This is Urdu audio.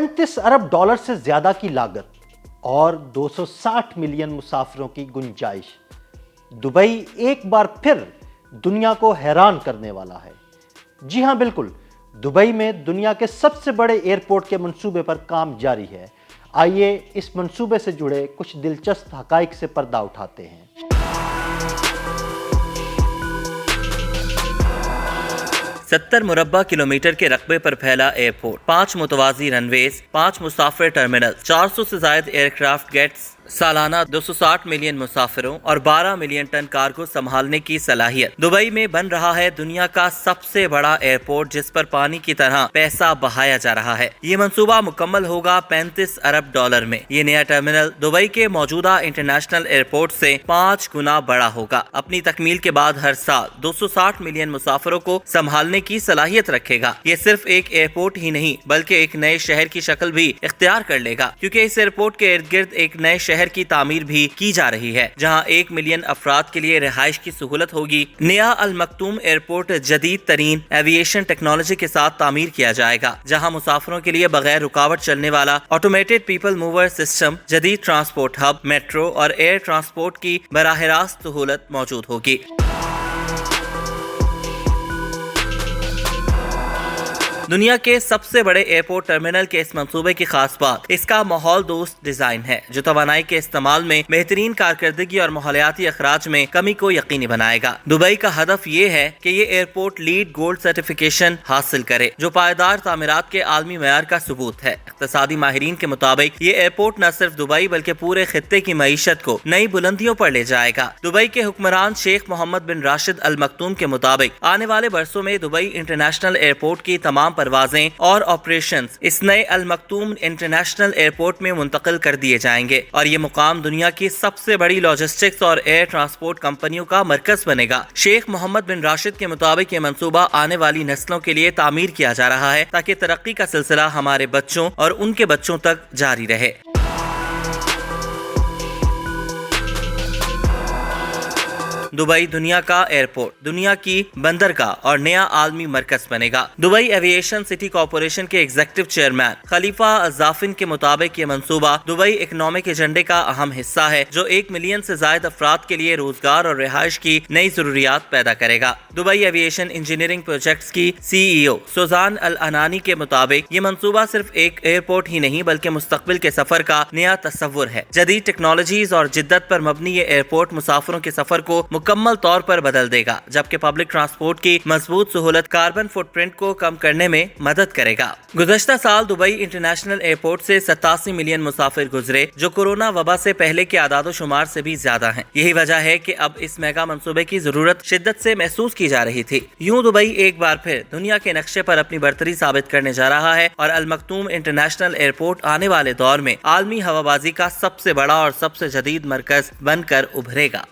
$35 ارب سے زیادہ کی لاگت اور 260 ملین مسافروں کی گنجائش۔ دبئی ایک بار پھر دنیا کو حیران کرنے والا ہے۔ جی ہاں بالکل، دبئی میں دنیا کے سب سے بڑے ایئرپورٹ کے منصوبے پر کام جاری ہے۔ آئیے اس منصوبے سے جڑے کچھ دلچسپ حقائق سے پردہ اٹھاتے ہیں۔ 70 مربع کلومیٹر کے رقبے پر پھیلا ایئرپورٹ، 5 متوازی رن ویز، 5 مسافر ٹرمینل، 400 سے زائد ایئرکرافٹ گیٹس، سالانہ 260 ملین مسافروں اور 12 ملین ٹن کارگو سنبھالنے کی صلاحیت۔ دبئی میں بن رہا ہے دنیا کا سب سے بڑا ایئرپورٹ جس پر پانی کی طرح پیسہ بہایا جا رہا ہے۔ یہ منصوبہ مکمل ہوگا $35 ارب میں۔ یہ نیا ٹرمینل دبئی کے موجودہ انٹرنیشنل ایئرپورٹ سے 5 گنا بڑا ہوگا۔ اپنی تکمیل کے بعد ہر سال 260 ملین مسافروں کو سنبھالنے کی صلاحیت رکھے گا۔ یہ صرف ایک ایئرپورٹ ہی نہیں بلکہ ایک نئے شہر کی شکل بھی اختیار کر لے گا، کیونکہ اس ایئرپورٹ کے ارد گرد ایک نئے شہر کی تعمیر بھی کی جا رہی ہے جہاں 1 ملین افراد کے لیے رہائش کی سہولت ہوگی۔ نیا المکتوم ایئرپورٹ جدید ترین ایویشن ٹیکنالوجی کے ساتھ تعمیر کیا جائے گا، جہاں مسافروں کے لیے بغیر رکاوٹ چلنے والا آٹومیٹڈ پیپل موور سسٹم، جدید ٹرانسپورٹ ہب، میٹرو اور ایئر ٹرانسپورٹ کی براہ راست سہولت موجود ہوگی۔ دنیا کے سب سے بڑے ایئرپورٹ ٹرمینل کے اس منصوبے کی خاص بات اس کا ماحول دوست ڈیزائن ہے، جو توانائی کے استعمال میں بہترین کارکردگی اور ماحولیاتی اخراج میں کمی کو یقینی بنائے گا۔ دبئی کا ہدف یہ ہے کہ یہ ایئرپورٹ لیڈ گولڈ سرٹیفکیشن حاصل کرے، جو پائیدار تعمیرات کے عالمی معیار کا ثبوت ہے۔ اقتصادی ماہرین کے مطابق یہ ایئرپورٹ نہ صرف دبئی بلکہ پورے خطے کی معیشت کو نئی بلندیوں پر لے جائے گا۔ دبئی کے حکمران شیخ محمد بن راشد ال مکتوم کے مطابق آنے والے برسوں میں دبئی انٹرنیشنل ایئرپورٹ کی تمام پروازیں اور آپریشنز اس نئے المکتوم انٹرنیشنل ایئرپورٹ میں منتقل کر دیے جائیں گے، اور یہ مقام دنیا کی سب سے بڑی لاجسٹکس اور ایئر ٹرانسپورٹ کمپنیوں کا مرکز بنے گا۔ شیخ محمد بن راشد کے مطابق یہ منصوبہ آنے والی نسلوں کے لیے تعمیر کیا جا رہا ہے تاکہ ترقی کا سلسلہ ہمارے بچوں اور ان کے بچوں تک جاری رہے۔ دبئی دنیا کا ایئرپورٹ، دنیا کی بندرگاہ اور نیا عالمی مرکز بنے گا۔ دبئی ایویشن سٹی کارپوریشن کے ایگزیکٹو چیئرمین خلیفہ الزافن کے مطابق یہ منصوبہ دبئی اکنامک ایجنڈے کا اہم حصہ ہے، جو 1 ملین سے زائد افراد کے لیے روزگار اور رہائش کی نئی ضروریات پیدا کرے گا۔ دبئی ایویشن انجینئرنگ پروجیکٹس کی CEO سوزان العنانی کے مطابق یہ منصوبہ صرف ایک ایئرپورٹ ہی نہیں بلکہ مستقبل کے سفر کا نیا تصور ہے۔ جدید ٹیکنالوجیز اور جدت پر مبنی یہ ایئرپورٹ مسافروں کے سفر کو مکمل طور پر بدل دے گا، جبکہ پبلک ٹرانسپورٹ کی مضبوط سہولت کاربن فٹ پرنٹ کو کم کرنے میں مدد کرے گا۔ گزشتہ سال دبئی انٹرنیشنل ایئرپورٹ سے 87 ملین مسافر گزرے، جو کورونا وبا سے پہلے کے اعداد و شمار سے بھی زیادہ ہیں۔ یہی وجہ ہے کہ اب اس میگا منصوبے کی ضرورت شدت سے محسوس کی جا رہی تھی۔ یوں دبئی ایک بار پھر دنیا کے نقشے پر اپنی برتری ثابت کرنے جا رہا ہے، اور المکتوم انٹرنیشنل ایئرپورٹ آنے والے دور میں عالمی ہوابازی کا سب سے بڑا اور سب سے جدید مرکز بن کر ابھرے گا۔